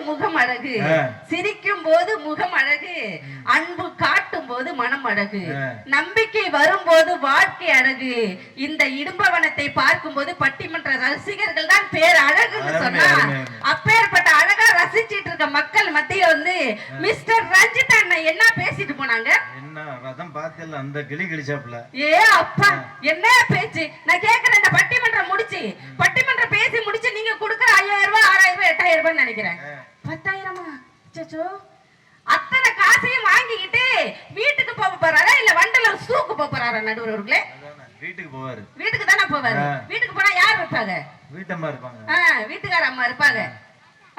முகம் அழகு, சிரிக்கும் போது முகம் அழகு, அன்பு காட்டும் போது மனம் அழகு, நம்பிக்கை வரும்போது வாழ்க்கை அழகு. இந்த இடும்பவனத்தை பார்க்கும் போது பட்டிமன்ற ரசிகர்கள் தான் பேர் அழகுன்னு சொன்னா, அப்பேற்பட்ட அழகா ரசிச்சிட்டு இருக்க மக்கள் மத்திய வந்து மிஸ்டர் ரஞ்சித் அண்ணன் என்ன பேசிட்டு போனாங்க? அந்த கிளி கிழிச்சாப்ல. ஏ அப்பா, என்ன பேச்சு! நான் கேக்குறேன், இந்த பட்டிமன்றம் முடிச்சு பட்டிமன்றம் பேசி முடிச்சு நீங்க கொடுக்குற 5000 ரூபாய் 6000 ரூபாய் 8000 ரூபாய் நினைக்கிறேன். 10,000மா? சச்சோ, அத்தனை காசையும் வாங்கிக்கிட்டு வீட்டுக்கு போக போறாரா இல்ல வண்டலூர் சூக்கு போக போறாரா நடுவர்களே? வீட்டுக்கு போவாரு. வீட்டுக்கு தானே போவாரு. வீட்டுக்கு போனா யார் இருப்பாங்க? வீட்டம்மா இருப்பாங்க. வீட்டுக்கார அம்மா இருப்பாங்க.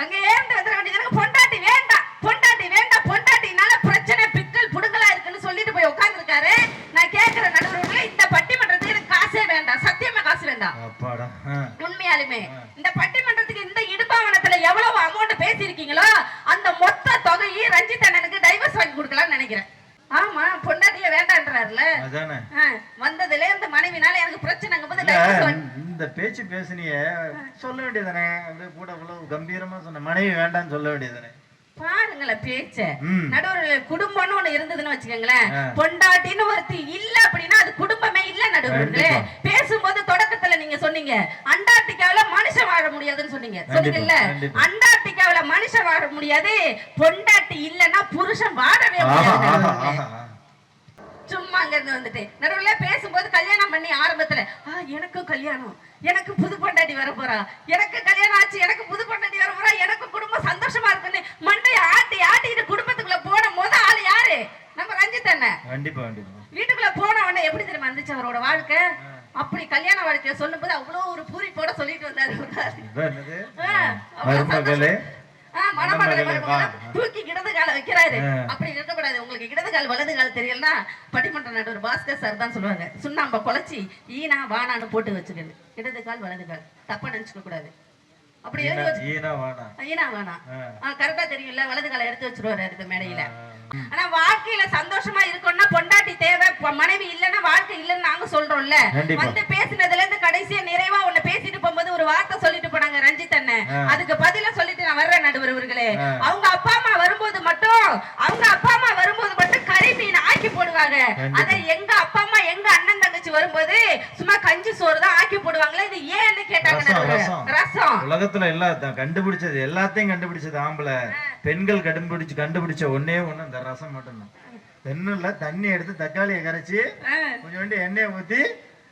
அங்க ஏந்து வந்துட வேண்டியது. பொண்டாட்டி வேண்டாம், பொண்டாட்டி வேண்டாம், பொண்டாட்டினால பிரச்சனை பிக்கல் புடுங்கலா இருக்குன்னு சொல்லிட்டு போய் உட்கார்ந்து இருக்காரு. நான் கேட்கிற நடுவர்களே, இந்த பட்டிமன்றத்துக்கு எனக்கு காசே வேண்டாம், சத்தியமா காசு வேண்டாம். உண்மையாலுமே இந்த பட்டிமன்றத்துக்கு இந்த இடுபாவனத்துல எவ்வளவு அமௌண்ட் பேசிருக்கீங்களோ அந்த மொத்த தொகையை ரஞ்சித் அண்ணனுக்கு டைவர்ஸ் வாங்கி கொடுக்கலாம்னு நினைக்கிறேன். ஆமா, பொண்டாட்டியே வேண்டான்றாருல, வந்ததுல இந்த மனைவினால எனக்கு பிரச்சனைங்க போது டைவர்ஸ் வாங்கி. இந்த பேச்சு பேசினிய சொல்ல வேண்டியதானே, அப்படியே கூட அவ்வளவு கம்பீரமா சொன்ன மனைவி வேண்டான்னு சொல்ல வேண்டியதானே. பாருங்களேன் பேச்ச. நடுவர்களே, குடும்பம்னு ஒண்ணு இருந்ததுன்னு வச்சுக்கோங்களேன், பொண்டாட்டின்னு ஒருத்தி இல்ல அப்படின்னா அது குடும்பமே இல்ல. நடுவர்களே, பேசும்போது தொடக்கத்துல நீங்க சொன்னீங்க அண்டார்டிகாவில மனுஷன் வாழ முடியாதுன்னு சொன்னீங்க. சொன்னீங்கல்ல, அண்டார்டிகாவில மனுஷன் வாழ முடியாது, பொண்டாட்டி இல்லன்னா புருஷன் வாழவே முடியாது. சும்மா அங்க இருந்து வந்துட்டு நடுவுல பேசும்போது கல்யாணம் பண்ணி ஆரம்பத்துல எனக்கும் கல்யாணம், எனக்கு புது பொண்டாட்டி வர போறா, எனக்கு கல்யாணம் ஆச்சு, எனக்கு புது பொண்டாட்டி வர போறா, எனக்கு குடும்பம் சந்தோஷமா இருக்குன்னு மண்டைய ஆட்டி ஆட்டிட்டு குடும்பத்துக்குள்ள போன முத ஆளு யாரு? நம்ம ரஞ்சித் அண்ணன். கண்டிப்பா. வீட்டுக்குள்ள போன உடனே எப்படி தெரியுமா இருந்துச்சு அவரோட வாழ்க்கை? அப்படி கல்யாண வாழ்க்கைய சொல்லும் போது அவ்வளவு ஒரு பூரிப்போட சொல்லிட்டு வந்தாரு. தூக்கி இடது கால வைக்கிறாரு. அப்படி இருக்கக்கூடாது. உங்களுக்கு இடது கால் வலது கால் தெரியலன்னா பட்டிமன்ற நடுவர் பாஸ்கர் சார் தான் சொல்லுவாங்க, சுண்ணாம்ப குழச்சி ஈனா வானான்னு போட்டு வச்சுக்கணும். இடது கால் வலது கால் தப்பா நினைச்சுக்க கூடாது. அப்படி ஈனா வானா கரெக்டா தெரியும்ல, வலது காலை எடுத்து வச்சிருவாரு அடுத்த மேடையில. ஆனா வாழ்க்கையில சந்தோஷமா இருக்கணும்னா பொண்டாட்டி தேவை, மனைவி இல்லன்னா வாழ்க்கை இல்லன்னு நாங்க சொல்றோம்ல. வந்து பேசினதுல இருந்து கடைசியா நிறைவா ஒண்ணு பேசிட்டு போகும்போது ஒரு வார்த்தை சொல்லிட்டு போனாங்க ரஞ்சித் அண்ணன். அதுக்கு பதில சொல்லிட்டு நான் வர்றேன் நடுவர்களே. அவங்க அப்பா அம்மா வரும்போது மட்டும் கறி மீன் ஆக்கி போடுவாங்க. அதை எங்க அப்பா அம்மா எங்க அண்ணன் தங்கச்சி வரும்போது சும்மா கஞ்சி சோறு தான் ஆக்கி போடுவாங்களே. இது ஏன்னு கேட்டாங்க. ரசம் உலகத்துல எல்லாம் கண்டுபிடிச்சது, எல்லாத்தையும் கண்டுபிடிச்சது ஆம்பளை. பெண்கள் கண்டுபிடிச்ச ஒன்னே ஒண்ணு இந்த ரசம் மட்டும்தான். தென்னுல தண்ணி எடுத்து தக்காளியை கரைச்சி கொஞ்சம் எண்ணெயை ஊத்தி,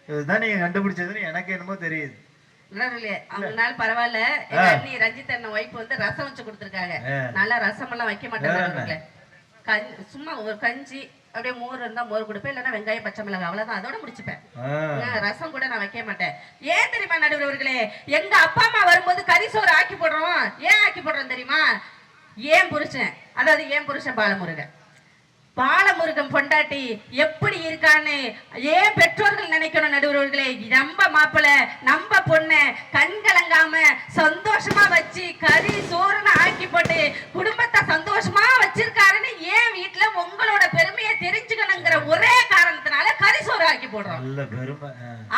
இதுதான் நீங்க கண்டுபிடிச்சதுன்னு எனக்கு என்னமோ தெரியுது. அவங்கனால பரவாயில்ல, ரஞ்சித் அண்ணன் ஒய்ஃப் வந்து ரசம் வச்சு கொடுத்துருக்காங்க. நல்லா ரசம் எல்லாம் வைக்க மாட்டேன், சும்மா ஒரு கஞ்சி அப்படியே மோர் இருந்தா மோர் கொடுப்பேன், இல்லைன்னா வெங்காயம் பச்சை மிளகாய் அவ்வளவுதான், அதோட முடிச்சுப்பேன். ரசம் கூட நான் வைக்க மாட்டேன். ஏன் தெரியுமா நடுவர்களே? எங்க அப்பா அம்மா வரும்போது கறி சோறு ஆக்கி போடுறோம். ஏன் ஆக்கி போடுறோம் தெரியுமா? ஏன் புருஷன், அதாவது ஏன் புருஷன் பாலமுருகன் பொண்டாட்டி எப்படி இருக்கான்னு ஏன் பெற்றோர்கள் நினைக்கணும் நடுவர்களே? நம்ம மாப்பிள்ள நம்ம பொண்ணு கண்கலங்காம சந்தோஷமா வச்சு கறி சோறுன்னு ஆக்கி போட்டு குடும்பத்தை சந்தோஷமா வச்சிருக்காருன்னு ஏன் வீட்டுல உங்களோட பெருமையை தெரிஞ்சுக்கணுங்கிற ஒரே காரணத்தினால கறி சோறு ஆக்கி போடுறோம்.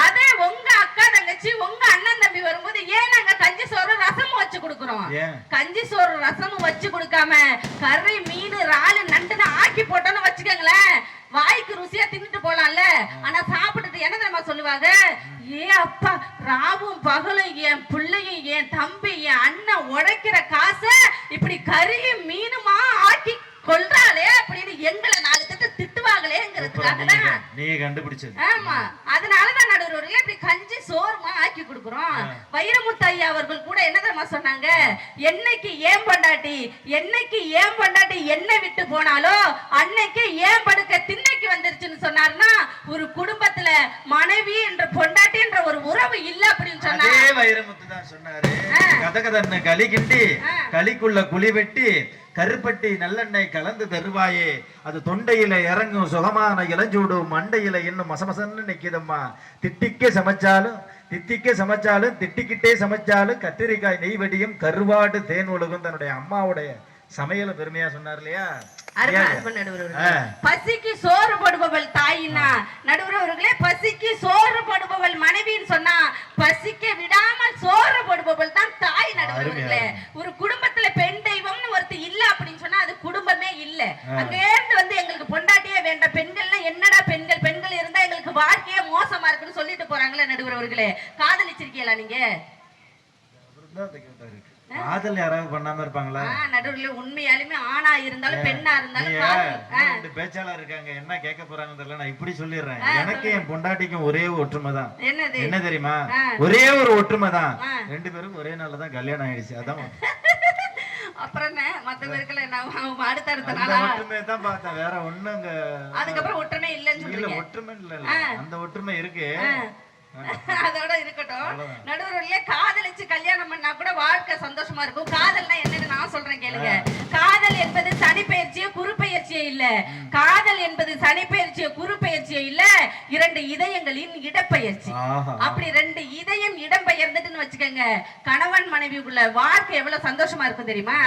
அதே உங்க அக்கா தங்கச்சி உங்க அண்ணன் தம்பி வரும்போது ஏன் நாங்க கஞ்சி சோறு ரசமும் வச்சு கொடுக்குறோம்? கஞ்சி சோறு ரசமும் வச்சு கொடுக்காம கறி மீன் இறாலு நண்டுன்னு ஆக்கி போட்டோன்னு வச்சுக்கோங்களேன், வாய்க்கு ருசியா தின்னுட்டு போலாம்ல. ஆனா சாப்பிட்டுட்டு என்ன தெரியுமா சொல்லுவாங்க? ஏ அப்பா, ராவும் பகலும் என் பிள்ளையும் என் தம்பி என் அண்ணன் உழைக்கிற காசை இப்படி கறியும் மீனுமா ஆக்கி கொள்றாளே அப்படின்னு எங்களை 4 திட்டு திட்டுவாங்களேங்கிறதுக்காக தான் நீங்க கண்டுபிடிச்சது. ஆமா, அதனாலதான் நடுவர்களே இப்படி கஞ்சி சோறுமா ஆக்கி கொடுக்குறோம். வைரமுத்து ஐயா அவர்கள் கூட என்ன தெரியுமா சொன்னாங்க? என்னைக்கு ஏன் பொண்டாட்டி என்னை விட்டு போனாலோ அன்னைக்கு ஏன் படுக்க திண்ணைக்கு வந்துருச்சுன்னு சொன்னார்னா, ஒரு குடும்பத்துல மனைவி என்ற பொண்டாட்டி என்ற ஒரு உறவு இல்ல அப்படின்னு சொன்னாரு. வைரமுத்து தான் சொன்னாரு. கதகதன்னு களி கிண்டி களிக்குள்ள குழி வெட்டி கருப்பட்டி நல்லெண்ணெய் கலந்து தருவாயே, அது தொண்டையில இறங்கும் சுகமான இளஞ்சூடு மண்டையில இன்னும் மசமசன்னு நிக்குதம்மா. தித்திக்க சமைச்சாலும் திட்டிக்கிட்டே சமைச்சாலும் கத்திரிக்காய் நெய்வடியும் கருவாடு தேன் ஒழுகும் தன்னுடைய அம்மாவுடைய சமையல பெருமையா சொன்னார் இல்லையா? பசிக்கு சோறு போடுபவள் தாயினா நடுவர்களே, பசிக்கு சோறு போடுபவள் மனைவின்னு சொன்னா பசிக்க விடாமல் சோறு போடுபவள் தான் தாய். நடுவர்களே, ஒரு குடும்பத்துல பெண் தெய்வம் அங்க இருந்து வந்து எங்களுக்கு பொண்டாட்டியே வேண்டாம், பெண்கள்னா என்னடா பெண்கள், பெண்கள் இருந்தா எங்களுக்கு வாழ்க்கையே மோசமா இருக்குன்னு சொல்லிட்டு போறாங்களே நடுவர் அவர்களே. காதலிச்சிருக்கீங்களா நீங்க? காதல் யாராவது பண்ணாம இருப்பாங்களா? நடுவுல உண்மையாலுமே ஆணா இருந்தாலும் பெண்ணா இருந்தாலும் பேச்சாளர் இருக்காங்க, என்ன கேட்க போறாங்கன்னு தெரியல. நான் இப்படி சொல்லிடுறேன், எனக்கு என் பொண்டாட்டிக்கும் ஒரே ஒற்றுமை தான். என்ன தெரியுமா? ஒரே ஒரு ஒற்றுமை தான், 2 பேரும் ஒரே நாள்ல தான் கல்யாணம் ஆயிடுச்சு. அதான் அப்புறம் மத்த பேருக்குள்ள அடுத்தடுத்த நாள் ஒற்றுமை தான் பார்த்தேன், வேற ஒண்ணுங்க. அதுக்கப்புறம் ஒற்றுமை இல்லைன்னு சொல்றீங்க? ஒற்றுமை இல்ல, அந்த ஒற்றுமை இருக்கு. அதோட இருக்கட்டும். நடுவர்களே, காதலிச்சு கல்யாணம் பண்ணா கூட வாழ்க்கை சந்தோஷமா இருக்கும். காதல்னா என்னன்னு நான் சொல்றேன் கேளுங்க. காதல் என்பது சனி பெயர்ச்சியோ குரு பெயர்ச்சியோ இல்ல. காதல் என்பது சனி பெயர்ச்சியோ குரு பெயர்ச்சியோ இல்ல, 2 இதயங்களின் இடப்பெயர்ச்சி. அப்படி 2 இதயம் இடம் பெயர்ந்துட்டுன்னு வச்சுக்கோங்க, கணவன் மனைவிக்குள்ள வாழ்க்கை எவ்வளவு சந்தோஷமா இருக்கும் தெரியுமா?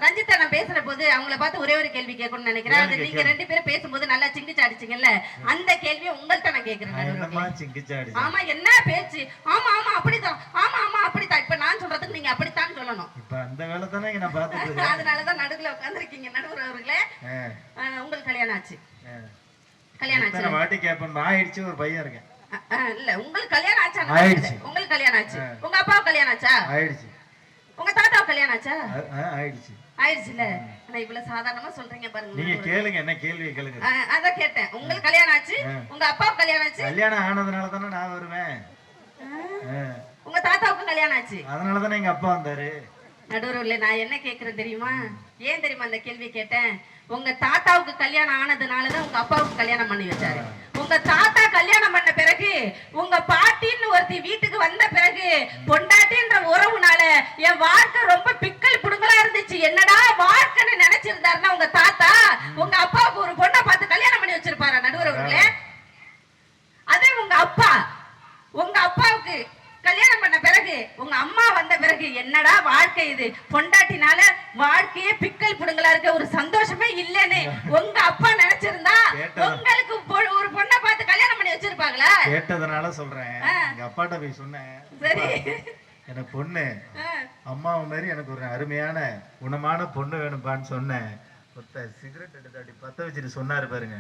ரஞ்சிதா நான் பேசுற போது அவங்கள பார்த்து ஒரே ஒரு கேள்வி கேட்கணும்னு நினைக்கிறேன். அது நீங்க 2 பேரும் பேசும்போது நல்லா சிங்கிச்சு அடிச்சீங்கல்ல, அந்த கேள்வியை உங்கள்கிட்ட நான் கேட்கிறேன். ஆமா, என்ன பேச்சு? ஆமா ஆமா அப்படிதான், ஆமா ஆமா அப்படிதான். இப்ப நான் சொல்றதுக்கு நீங்க அப்படித்தான் சொல்லணும். இப்ப அந்த வேலை தானே நான் பார்த்துட்டு இருக்கேன். அதனாலதான் நடுவுல உட்கார்ந்திருக்கீங்க. நடுவர் அவர்களே, உங்களுக்கு கல்யாணம் ஆச்சு? கல்யாணம் ஆச்சு வாட்டி கேப்பன் ஆயிடுச்சு. ஒரு பையன் இருக்கேன். இல்ல, உங்களுக்கு கல்யாணம் ஆச்சா? ஆயிடுச்சு. உங்களுக்கு கல்யாணம் ஆச்சு? உங்க அப்பாவுக்கு கல்யாணம் ஆச்சா? ஆயிடுச்சு. உங்க தாத்தாவுக்கு கல்யாணம் ஆச்சா? ஆயிடுச்சு. ஆயிடுச்சுல. ஆனா இவ்வளவு சாதாரணமா சொல்றீங்க பாருங்க. நீங்க கேளுங்க, என்ன கேள்வி கேளுங்க. அதான் கேட்டேன். உங்களுக்கு கல்யாணம் ஆச்சு, உங்க அப்பாவுக்கு கல்யாணம் ஆச்சு? கல்யாணம் ஆனதுனால தானே நான் வருவேன். உங்க தாத்தாவுக்கு கல்யாணம் ஆச்சு, அதனால தானே எங்க அப்பா வந்தாரு. நடுவர்களே, நான் என்ன கேக்குறேன் தெரியுமா? ஏன் தெரியுமா அந்த கேள்வி கேட்டேன்? உங்க தாத்தாவுக்கு கல்யாணம் ஆனதுனாலதான் உங்க அப்பாவுக்கு கல்யாணம் பண்ணி வச்சாரு. உங்க தாத்தா கல்யாணம் பண்ண பிறகு, உங்க பாட்டின்னு ஒருத்தி வீட்டுக்கு வந்த பிறகு, பொண்டாட்டின்ற உறவுனால என் வாழ்க்கை ரொம்ப பிக்கல் புடுங்கலா இருந்துச்சு. என்னடா வாழ்க்கைன்னு நினைச்சிருந்தாருன்னா உங்க தாத்தா உங்க அப்பாவுக்கு ஒரு பொண்ணை பார்த்து கல்யாணம் பண்ணி வச்சிருப்பாரா நடுவர்களே? அதே உங்க அப்பாவுக்கு கல்யாணம் பண்ண பிறகு, உங்க அம்மா வந்த பிறகு, என்னடா வாழ்க்கை இது, பொண்டாட்டினால வாழ்க்கையே பிக்கல் புடுங்கலா இருக்க, ஒரு சந்தோஷமே இல்லன்னு உங்க அப்பா நினைச்சிருந்தா உங்களுக்கு ஒரு பொண்ணை பார்த்து கல்யாணம் பண்ணி வச்சிருப்பாங்களா? கேட்டதுனால சொல்றேன். எங்க அப்பாட்ட போய் சொன்னேன், சரி எனக்கு பொண்ணு அம்மாவை மாதிரி எனக்கு ஒரு அருமையான குணமான பொண்ணு வேணும்பான்னு சொன்னேன். சிகரெட் எடுத்து பத்த வச்சுட்டு சொன்னாரு பாருங்க,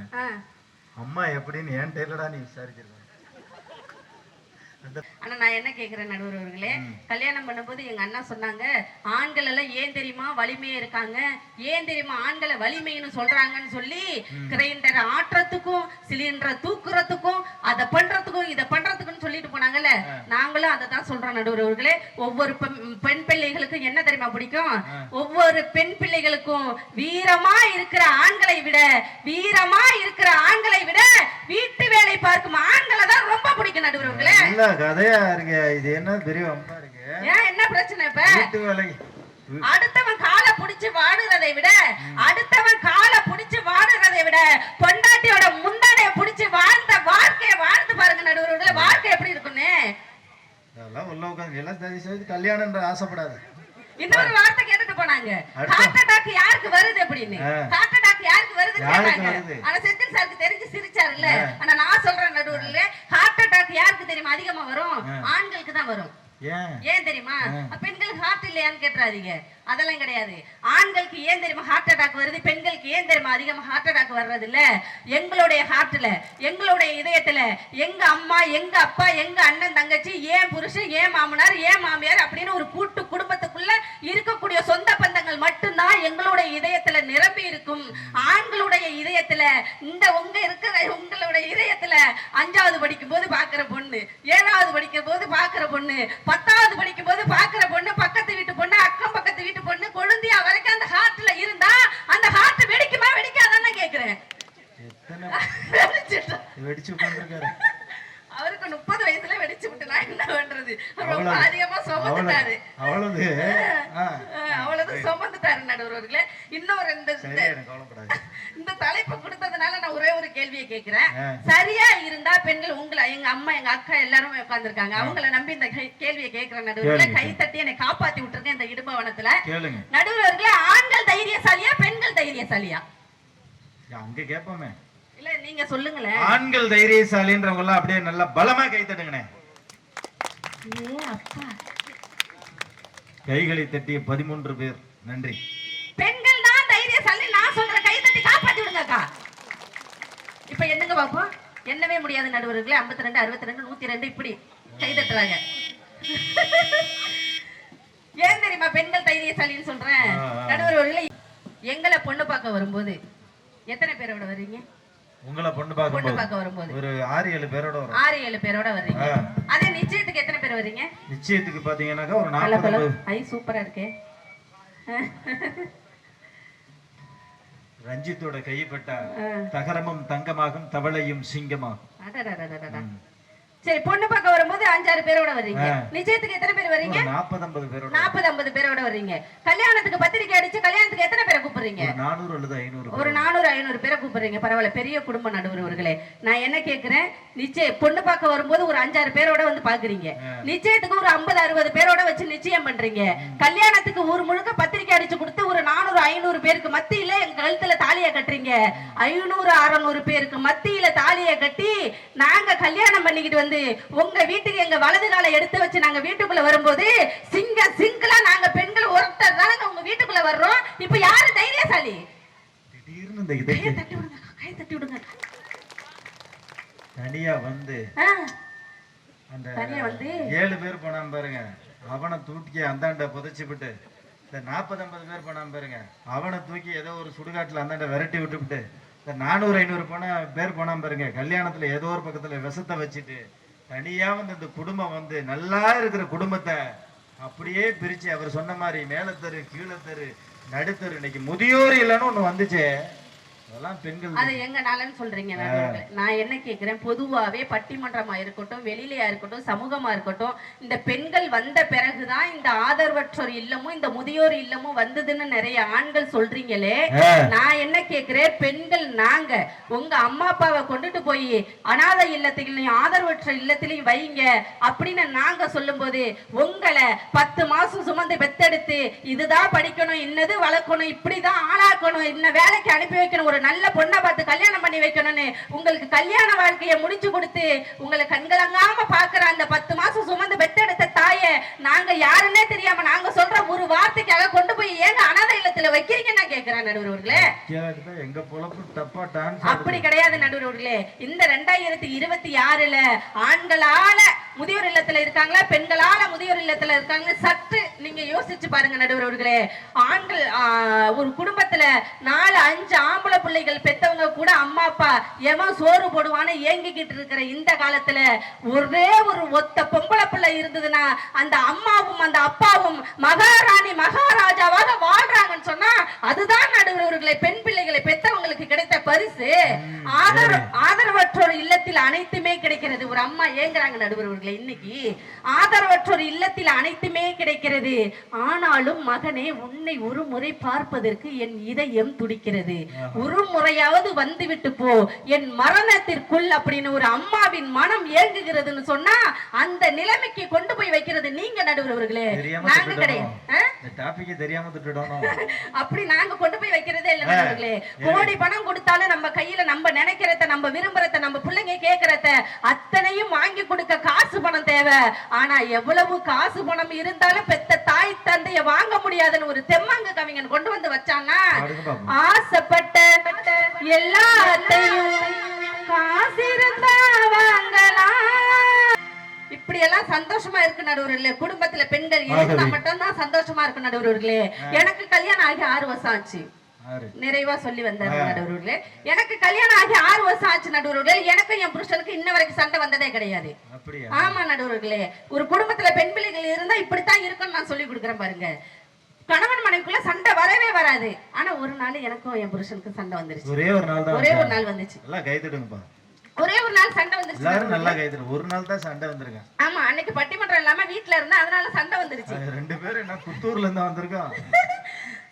அம்மா எப்படின்னு என் டெய்லடா நீ விசாரிச்சிருக்க. ஆனா நான் என்ன கேக்குறேன் நடுவர்களே, கல்யாணம் பண்ணும்போது எங்க அண்ணா சொன்னாங்க, ஆண்கள் எல்லாம் ஏன் தெரியுமா வலிமையா இருக்காங்க, ஏன் தெரியுமா ஆண்களை வலிமைன்னு சொல்றாங்கன்னு சொல்லி, கிரைண்டரை ஆட்டுறதுக்கும் சிலிண்டரை தூக்குறதுக்கும் அதை பண்றதுக்கும் இதை பண்றதுக்கும் சொல்லிட்டு போனாங்கல்ல. நாங்களும் அதை தான் சொல்றோம் நடுவர்களே. ஒவ்வொரு பெண் பிள்ளைகளுக்கும் என்ன தெரியுமா பிடிக்கும்? ஒவ்வொரு பெண் பிள்ளைகளுக்கும் வீரமா இருக்கிற ஆண்களை விட வீட்டு வேலை பார்க்கும் ஆண்களை தான் ரொம்ப பிடிக்கும் நடுவர்களே. கதையா இருக்கு இது, என்ன பெரிய வம்பா இருக்கு. ஏன் என்ன பிரச்சனை? இப்ப அடுத்தவன் காலை புடிச்சு வாடுறதை விட பொண்டாட்டியோட முந்தானைய புடிச்சு வாழ்ந்த வாழ்க்கைய வாழ்ந்து பாருங்க நடுவர்களே. வாழ்க்கை எப்படி இருக்குன்னு அதெல்லாம் உள்ள உட்கார்ந்து எல்லாம் கல்யாணம் ஆசைப்படாது. இன்னொரு வார்த்தை கேட்டுட்டு போனாங்க, ஹார்ட் அட்டாக் யாருக்கு வருது அப்படின்னு. ஹார்ட் அட்டாக் யாருக்கு வருதுன்னு கேட்டாங்க. ஆனா செந்தில் சாருக்கு தெரிஞ்சு சிரிச்சாருல்ல. ஆனா நான் சொல்றேன் நடுவர்களே, ஹார்ட் அட்டாக் யாருக்கு தெரியுமா அதிகமா வரும்? ஆண்களுக்கு தான் வரும். ஏன் தெரியுமா? பெண்களுக்கு ஹார்ட் இல்லையான்னு கேட்டுறாதீங்க, அதெல்லாம் கிடையாது. ஆண்களுக்கு ஏன் தெரியுமா ஹார்ட் அட்டாக் வருது, பெண்களுக்கு ஏன் தெரியுமா அதிகமா ஹார்ட் அட்டாக் வர்றது இல்ல? எங்களுடைய ஹார்ட்ல, எங்களுடைய இதயத்துல, எங்க அம்மா எங்க அப்பா எங்க அண்ணன் தங்கச்சி, ஏன் புருஷன் ஏன் மாமனார் ஏன் மாமியார் அப்படின்னு ஒரு கூட்டு குடும்பத்துக்குள்ள இருக்கக்கூடிய சொந்த பந்தங்கள் மட்டும்தான் எங்களுடைய இதயத்துல நிரம்பி இருக்கும். ஆண்களுடைய இதயத்துல உங்களுடைய இதயத்துல 5வது படிக்கும் போது பாக்குற பொண்ணு, 7வது படிக்கும் போது பாக்குற பொண்ணு, 10வது படிக்கும் போது பாக்குற பொண்ணு, பக்கத்து வீட்டு பொண்ணு, அக்கம் பக்கத்து வீட்டு பொண்ணு, கொழுந்தியா வரைக்கும் அந்த ஹார்ட்ல இருந்தா அந்த ஹார்ட் வெடிக்குமா வெடிக்காதான்னு கேக்குறேன். அவருக்கு 30 வயசுல வெடிச்சு விட்டு நான் என்ன பண்றது? ரொம்ப அதிகமா சுமந்துட்டாரு, அவ்வளவு சுமந்துட்டாரு நடுவர்களே. இன்னொரு இந்த தலைப்பு கொடுத்ததுனால நான் ஒரே ஒரு கேள்வியை கேட்கிறேன். சரியா இருந்தா பெண்கள், எங்க அம்மா எங்க அக்கா எல்லாரும் உட்கார்ந்துருக்காங்க, அவங்களை நம்பி இந்த கேள்வியை கேட்கிறேன் நடுவர்களே. கை தட்டி என்னை காப்பாத்தி விட்டுருக்கேன் இந்த இடுபவனத்துல. நடுவர்களே, ஆண்கள் தைரியசாலியா பெண்கள் தைரியசாலியா? அங்க கேட்போமே. இல்ல நீங்க சொல்லுங்களேன். ஆண்கள் தைரியசாலின்றவங்க எல்லாம் அப்படியே நல்லா பலமா கை தட்டுங்கண்ணே. கைகளை தட்டிய 13 பேர் நன்றி. பெண்கள் தான் தைரியசாலி நான் சொல்ற கை தட்டி காப்பாத்தி விடுங்கக்கா. இப்ப என்னங்க பாப்போம், என்னவே முடியாது நடுவர்களே. 52, 62, 102 இப்படி கை தட்டுறாங்க. ஏன் தெரியுமா பெண்கள் தைரியசாலின்னு சொல்றேன் நடுவர்களே? எங்களை பொண்ணு பார்க்க வரும்போது எத்தனை பேரோட வர்றீங்க? உங்களை பொண்ணு பார்க்க வரும்போது ஒரு 6-7 பேரோட வரும். 6-7 பேரோட வர்றீங்க. அதே நிச்சயத்துக்கு எத்தனை பேர் வர்றீங்க? நிச்சயத்துக்கு பாத்தீங்கன்னாக்கா ஒரு 40. ஐ சூப்பரா இருக்கே. ரஞ்சித்தோட கைப்பட்டா தகரமும் தங்கமாகும் தவளையும் சிங்கமாகும். சரி, பொண்ணு பார்க்க வரும்போது 5-6 பேரோட வர்றீங்க. நிச்சயத்துக்கு எத்தனை பேர் வர்றீங்க? 40-50 பேரோட. 40-50 பேரோட வர்றீங்க. கல்யாணத்துக்கு பத்திரிக்கை அடிச்சு கல்யாணத்துக்கு எத்தனை பேரை கூப்பிடுறீங்க? 400 அல்லது 500. ஒரு 400-500 பேரை கூப்பிடுறீங்க. பரவாயில்ல, பெரிய குடும்ப நடுவர்களே. நான் என்ன கேக்குறேன், நிச்சயம் பொண்ணு பார்க்க வரும்போது ஒரு 5-6 பேரோட வந்து பாக்குறீங்க. நிச்சயத்துக்கு ஒரு 50-60 பேரோட வச்சு நிச்சயம் பண்றீங்க. கல்யாணத்துக்கு ஊர் முழுக்க பத்திரிக்கை அடிச்சு கொடுத்து ஒரு 400-500 பேருக்கு மத்தியில எங்க கழுத்துல தாலியை கட்டுறீங்க. 500-600 பேருக்கு மத்தியில தாலியை கட்டி நாங்க கல்யாணம் பண்ணிக்கிட்டு வந்து உங்க வீட்டுக்கு எங்க வலது காலை எடுத்து வச்சு நாங்க வீட்டுக்குள்ள வரும்போது சிங்களா நாங்க பெண்கள் ஒருத்தர் தானங்க உங்க வீட்டுக்குள்ள வர்றோம். இப்ப யாரு தைரியசாலி? திடீர்னு இந்த இதை கை தட்டி விடுங்க. தனியா வந்து அந்த 7 பேர் போனாம பாருங்க, அவனை தூக்கி அந்தாண்ட புதைச்சு விட்டு இந்த 40-50 பேர் போனாம பாருங்க, அவனை தூக்கி ஏதோ ஒரு சுடுகாட்டுல அந்தாண்ட விரட்டி விட்டுவிட்டு இந்த 400-500 பேர் போனாம பாருங்க, கல்யாணத்துல ஏதோ ஒரு பக்கத்துல விஷத்தை வச்சுட்டு தனியா வந்து இந்த குடும்பம் வந்து நல்லா இருக்கிற குடும்பத்தை அப்படியே பிரிச்சு அவர் சொன்ன மாதிரி மேலத்தரு கீழத்தரு நடுத்தரு இன்னைக்கு முதியோர் இல்லைன்னு ஒண்ணு வந்துச்சு. அதெல்லாம் பெண்கள் அது எங்க நாளன்னு சொல்றீங்க. நான் என்ன கேக்குறேன், பொதுவாவே பட்டிமன்றமா இருக்கட்டும், வெளியிலயா இருக்கட்டும், சமூகமா இருக்கட்டும், இந்த பெண்கள் வந்த பிறகுதான் இந்த ஆதரவற்றோர் இல்லமும் இந்த முதியோர் இல்லமும் வந்ததுன்னு நிறைய ஆண்கள் சொல்றீங்களே. நான் என்ன கேக்குறேன், பெண்கள் நாங்க உங்க அம்மா அப்பாவை கொண்டுட்டு போய் அநாத இல்லத்திலையும் ஆதரவற்ற இல்லத்திலையும் வைங்க அப்படின்னு நாங்க சொல்லும் போது உங்களை 10 மாசம் சுமந்து பெத்தெடுத்து இதுதான் படிக்கணும், இன்னது வளர்க்கணும், இப்படிதான் ஆளாக்கணும், இன்ன வேலைக்கு அனுப்பி வைக்கணும், ஒரு நல்ல பொண்ணை பார்த்து கல்யாணம் பண்ணி வைக்கணும்னு உங்களுக்கு கல்யாண வாழ்க்கையை முடிச்சு கொடுத்து உங்களை கண்கலங்காம பாக்குற அந்த 10 மாசம் சுமந்து பெத்தெடுத்த தாயை நாங்க யாருன்னே தெரியாம நாங்க சொல்ற ஒரு வார்த்தைக்காக கொண்டு போய் ஏங்க அநாத இல்லத்துல வைக்கிறீங்கன்னு நான் கேக்குறேன் நடுவர்களே. எங்க பொழப்பு தப்பா டான்ஸ் அப்படி கிடையாது நடுவர்களே. இந்த 2026ல ஆண்களால முதியோர் இல்லத்துல இருக்காங்களா, பெண்களால முதியோர் இல்லத்துல இருக்காங்க, சற்று நீங்க யோசிச்சு பாருங்க நடுவர்களே. ஆண்கள் ஒரு குடும்பத்துல 4-5 ஆம்பளை பிள்ளைகள் பெத்தவங்க கூட அம்மா அப்பா எவன் சோறு போடுவான்னு ஏங்கிக்கிட்டு இருக்கிற இந்த காலத்துல ஒரே ஒரு ஒத்த பொம்பளை பிள்ளை இருந்ததுன்னா அந்த அம்மாவும் அந்த அப்பாவும் மகாராணி மகாராஜாவாக வாழ்றாங்கன்னு சொன்னா அதுதான் நடுவர்களே பெண் பிள்ளைகளை பெத்தவங்களுக்கு கிடைத்த பரிசு. ஆதரவற்றோர் இல்லத்தில் அனைத்துமே கிடைக்கிறது. ஒரு அம்மா ஏங்குறாங்க நடுவர்களே, இன்னைக்கு ஆதரவற்றோர் இல்லத்தில் அனைத்துமே கிடைக்கிறது. ஆனாலும் மகனே, உன்னை ஒரு முறை பார்ப்பதற்கு என் இதயம் துடிக்கிறது, ஒரு முறையாவது வந்துவிட்டு போ என் மரணத்திற்குள் அப்படின்னு ஒரு அம்மாவின் மனம் ஏங்குகிறதுன்னு சொன்னா அந்த நிலைமைக்கு கொண்டு போய் வைக்கிறது நீங்க நடுவர்களே, நாங்க கிடையாது. அப்படி நாங்க கொண்டு போய் வைக்கிறதே இல்ல நடுவர்களே. கோடி பணம் கொடுத்தாலும் நம்ம கையில நம்ம நினைக்கிறத நம்ம விரும்புறத நம்ம பிள்ளைங்க கேட்கறத அத்தனையும் வாங்கி கொடுக்க காசு பணம் தேவை. ஆனா எவ்வளவு காசு பணம் இருந்தாலும் பெத்த தாய் தந்தைய வாங்க முடியாதுன்னு ஒரு தெம்மாங்க கவிஞன் கொண்டு வந்து வச்சான்னா ஆசைப்பட்ட எல்லாத்தையும் காசு இருந்தா வாங்கலாம். இப்படி எல்லாம் சந்தோஷமா இருக்கு நடுவர்களே. குடும்பத்துல பெண்கள் இருந்தா மட்டும் தான் சந்தோஷமா இருக்கு நடுவர்களே. எனக்கு கல்யாணம் ஆகி 6 வருஷம் ஆச்சு. நிறைவா சொல்லி வந்தாரு நடுவர்களே. எனக்கு கல்யாணம் ஆகி 6 வருஷம் ஆச்சு நடுவர்களே. எனக்கும் என் புருஷனுக்கு இன்ன வரைக்கும் சண்டை வந்ததே கிடையாது. ஆமா நடுவர்களே. ஒரு குடும்பத்துல பெண் பிள்ளைகள் இருந்தா இப்படித்தான் இருக்குன்னு நான் சொல்லி கொடுக்குறேன் பாருங்க. கணவன் மனைவிக்குள்ள சண்டை வரவே வராது. ஆனா ஒரு நாள் எனக்கும் என் புருஷனுக்கு சண்டை வந்துருச்சு. ஒரே ஒரு நாள் வந்துச்சு. ஒரே ஒரு நாள் சண்டை வந்துருச்சு. எல்லாரும் நல்லா கைதுல ஒரு நாள் தான் சண்டை வந்திருக்கா. ஆமா, அன்னைக்கு பட்டிமன்றம் இல்லாம வீட்ல இருந்தா அதனால சண்டை வந்துருச்சு. 2 பேரும் என்ன புத்தூர்ல இருந்து வந்திருக்கோம்.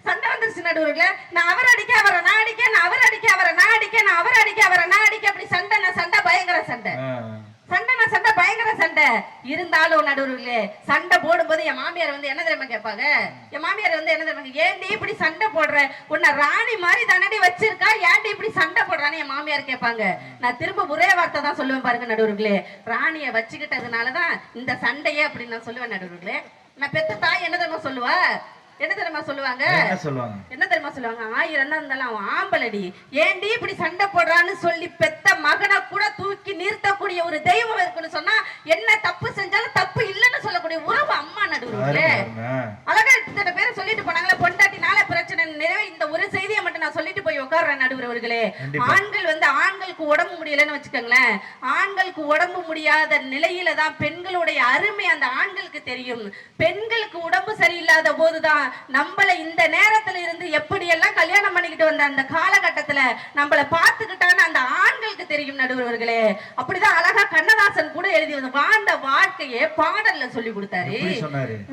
சண்டை வந்துருச்சு நடுவர்களே. நான் அவர் அடிக்க அவரை நான் அடிக்க, நான் அவர் அடிக்க அவரை நான் அடிக்க, நான் அவர் அடிக்க அவரை நான் அடிக்க, அப்படி சண்டை பயங்கர சண்டை. சண்டை பயங்கர சண்டை. இருந்தாலும் நடுவர்களே சண்டை போடும்போது என் மாமியார் வந்து என்ன தெரியுமா கேட்பாங்க? என் மாமியார் வந்து என்ன தெரியுமா, ஏன்டி இப்படி சண்டை போடுற, உன்னை ராணி மாதிரி தானடி வச்சிருக்கா, ஏன்டி இப்படி சண்டை போடுறான்னு என் மாமியார் கேட்பாங்க. நான் திரும்ப ஒரே வார்த்தை தான் சொல்லுவேன் பாருங்க நடுவர்களே, ராணிய வச்சுக்கிட்டதுனாலதான் இந்த சண்டையே அப்படின்னு நான் சொல்லுவேன் நடுவர்களே. நான் பெத்த தாய் என்ன தெரியுமா சொல்லுவா, என்ன தெரியுமா சொல்லுவாங்க, என்ன தெரியுமா தெரியுமா சொல்லுவாங்க, 1000 தான் இருந்தாலும் அவன் ஆம்பளடி, ஏண்டி இப்படி சண்டை போடுறான்னு சொல்லி பெத்த மகனை கூட தூக்கி நிறுத்தக்கூடிய ஒரு தெய்வம் இருக்குன்னு சொன்னா என்ன தப்பு செஞ்சாலும் தப்பு இல்லைன்னு சொல்லக்கூடிய உறவு அம்மா நடுவுல. அழகா இத்தனை பேர் சொல்லிட்டு போனாங்களே, பொண்டாட்டினால பிரச்சனை நிறைவே. இந்த ஒரு செய்தியை மட்டும் நான் சொல்லிட்டு போய் உட்கார்றேன் நடுவுறவர்களே. ஆண்கள் வந்து ஆண்களுக்கு உடம்பு முடியலன்னு வச்சுக்கோங்களேன், ஆண்களுக்கு உடம்பு முடியாத நிலையில தான் பெண்களுடைய அருமை அந்த ஆண்களுக்கு தெரியும். பெண்களுக்கு உடம்பு சரியில்லாத போதுதான் நம்மள இந்த நேரத்துல இருந்து எப்படி எல்லாம் கல்யாணம் பண்ணிக்கிட்டு வந்த அந்த காலகட்டத்துல நம்மள பார்த்துக்கிட்டான்னு அந்த ஆண்களுக்கு தெரியும் நடுவர்களே. அப்படிதான் அழகா கண்ணதாசன் கூட எழுதி வந்து வாழ்ந்த வாழ்க்கையே பாடல்ல சொல்லி கொடுத்தாரு.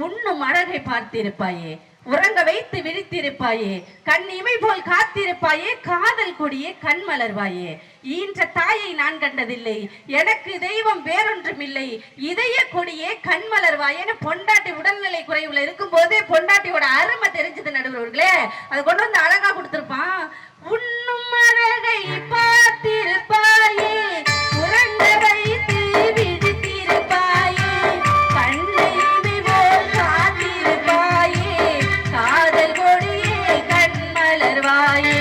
உண்ணும் அழகை பார்த்திருப்பாயே, உறங்க வைத்து விழித்திருப்பாயே, கண் இமை போல் காத்திருப்பாயே, காதல் கொடியே கண் மலர்வாயே, ஈன்ற தாயை நான் கண்டதில்லை, எனக்கு தெய்வம் வேறொன்றும் இல்லை, இதய கொடியே கண் மலர்வாயேன்னு பொண்டாட்டி உடல்நிலை குறைவுல இருக்கும் போது பொண்டாட்டியோட அருமை தெரிஞ்சது நடுவர்களே. அதை கொண்டு வந்து அழகா கொடுத்திருப்பான். உண்ணும் அழகை பார்த்திருப்பாயே, உறங்க வைத்து விழித்திருப்பாயே, கண்ணை இமை போல் காத்திருப்பாயே, காதல் கொடியே கண் மலர்வாயே.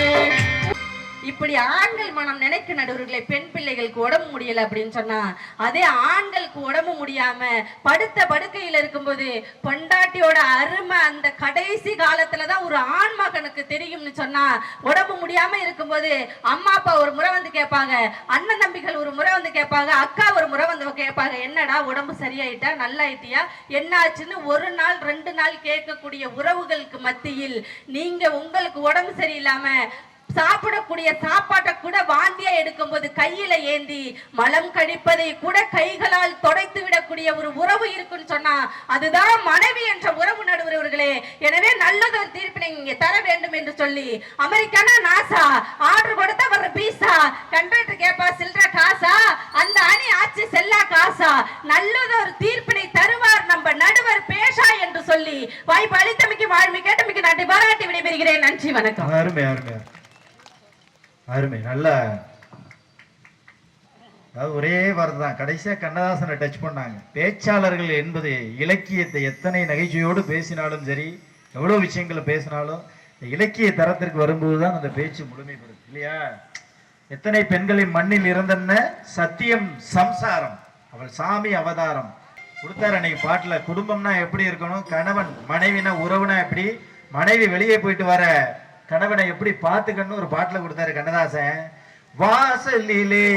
இப்படி ஆண்கள் மனம் நினைக்க நடுவர்களை பெண் பிள்ளைகளுக்கு உடம்பு முடியல அப்படின்னு சொன்னா, அதே ஆண்களுக்கு உடம்பு முடியாம படுத்த படுக்கையில இருக்கும்போது பொண்டாட்டியோட அருமை அந்த கடைசி காலத்துலதான் ஒரு ஆண் மகனுக்கு தெரியும்னு சொன்னா, உடம்பு முடியாம இருக்கும்போது அம்மா அப்பா ஒரு முறை வந்து கேட்பாங்க, அண்ணன் தம்பிகள் ஒரு முறை வந்து கேட்பாங்க, அக்கா ஒரு முறை வந்து கேட்பாங்க, என்னடா உடம்பு சரியாயிட்டா, நல்லா ஆயிட்டியா, என்ன ஆச்சுன்னு ஒரு நாள் 2 நாள் கேட்கக்கூடிய உறவுகளுக்கு மத்தியில் நீங்க உங்களுக்கு உடம்பு சரியில்லாம சாப்பிடக்கூடிய சாப்பாட்டை கூட வாந்தியா எடுக்கும் போது கையில ஏந்தி மலம் கழிப்பதை கூட கைகளால் தொடைத்து விடக்கூடிய ஒரு உறவு இருக்குன்னு சொன்னா அதுதான் மனைவி என்ற உறவு நடுவர்களே. எனவே நல்லதொரு தீர்ப்பினை இங்கே தர வேண்டும் என்று சொல்லி அமெரிக்கானா நாசா ஆர்டர் கொடுத்த வர்ற பீசா, கண்டக்டர் கேப்பா சில்ற காசா, அந்த அணி ஆட்சி செல்லா காசா, நல்லதொரு தீர்ப்பினை தருவார் நம்ம நடுவர் பேஷா என்று சொல்லி வாய்ப்பு அளித்தமைக்கு வாழ்மை கேட்டமைக்கு நாட்டை பாராட்டி விடைபெறுகிறேன். நன்றி, வணக்கம். அருமை அருமை அருமை. நல்ல, அதாவது ஒரே வார்த்தை தான் கடைசியா கண்ணதாசனை டச் பண்ணாங்க. பேச்சாளர்கள் என்பது இலக்கியத்தை எத்தனை நகைச்சுவையோடு பேசினாலும் சரி, எவ்வளவு விஷயங்களை பேசினாலும் இலக்கிய தரத்திற்கு வரும்போதுதான் அந்த பேச்சு முழுமைப்படும் இல்லையா? எத்தனை பெண்களின் மண்ணில் இருந்தன சத்தியம் சம்சாரம், அவள் சாமி அவதாரம் கொடுத்தாரு அன்னைக்கு பாட்டுல. குடும்பம்னா எப்படி இருக்கணும், கணவன் மனைவினா உறவுனா எப்படி, மனைவி வெளியே போயிட்டு வர கணவனை எப்படி பார்த்துக்கணும் ஒரு பாட்டுல கொடுத்தாரு கண்ணதாசன். வாசலிலே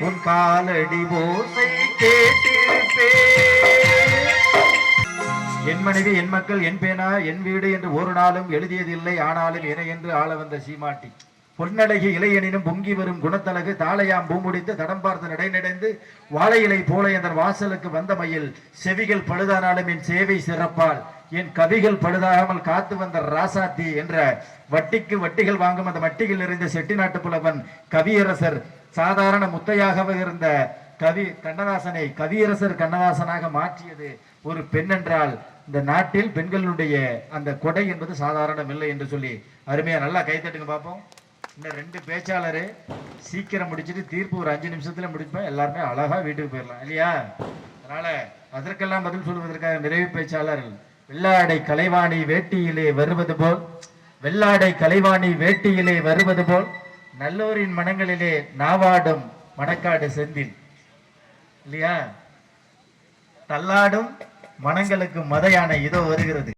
உன் காலடி ஓசை கேட்டிருப்பே, என் மனைவி என் மக்கள் என் பேனா என் வீடு என்று ஒரு நாளும் எழுதியதில்லை, ஆனாலும் என என்று ஆள வந்த சீமாட்டி, பொன்னழகி இளையனினும் பொங்கி வரும் குணத்தழகு, தாளையாம் பூமுடித்து தடம் பார்த்து நடைநடைந்து வாழை இலை போல என் வாசலுக்கு வந்த மயில், செவிகள் பழுதானாலும் என் சேவை சிறப்பால், என் கவிகள் பழுதாகாமல் காத்து வந்த ராசாத்தி என்ற வட்டிக்கு வட்டிகள் வாங்கும் அந்த வட்டிகள் இருந்த செட்டிநாட்டு புலவன் கவியரசர் சாதாரண முத்தையாகவே இருந்த கவி கண்ணதாசனை கவியரசர் கண்ணதாசனாக மாற்றியது ஒரு பெண் என்றால் இந்த நாட்டில் பெண்களுடைய அந்த கொடை என்பது சாதாரணம் இல்லை என்று சொல்லி அருமையா நல்லா கைத்தட்டுங்க பார்ப்போம். இந்த 2 பேச்சாளரு சீக்கிரம் முடிச்சுட்டு தீர்ப்பு ஒரு 5 நிமிஷத்துல முடிப்பேன், எல்லாருமே அழகா வீட்டுக்கு போயிடலாம் இல்லையா? அதனால அதற்கெல்லாம் பதில் சொல்வதற்காக நிறைவு பேச்சாளர் வெள்ளாடை கலைவாணி வேட்டியிலே வருவது போல், வெள்ளாடை கலைவாணி வேட்டியிலே வருவது போல் நல்லோரின் மனங்களிலே நாவாடும் மணக்காடு செந்தில் இல்லையா? தள்ளாடும் மனங்களுக்கு மதையான இதோ வருகிறது.